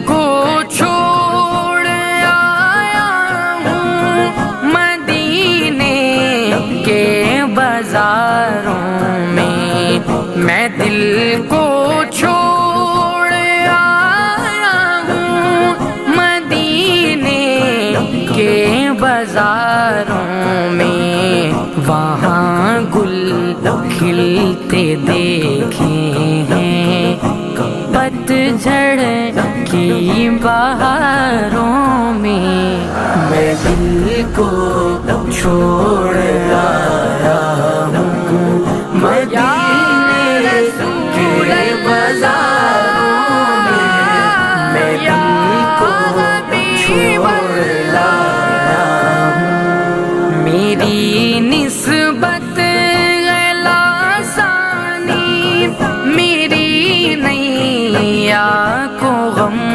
کو چھوڑ آیا ہوں مدینے کے بازاروں میں دل کو چھوڑ آیا ہوں مدینے کے بازاروں میں، وہاں گل کھلتے دیکھے ہیں پتجھڑ کی بہاروں میں دل کو چھوڑ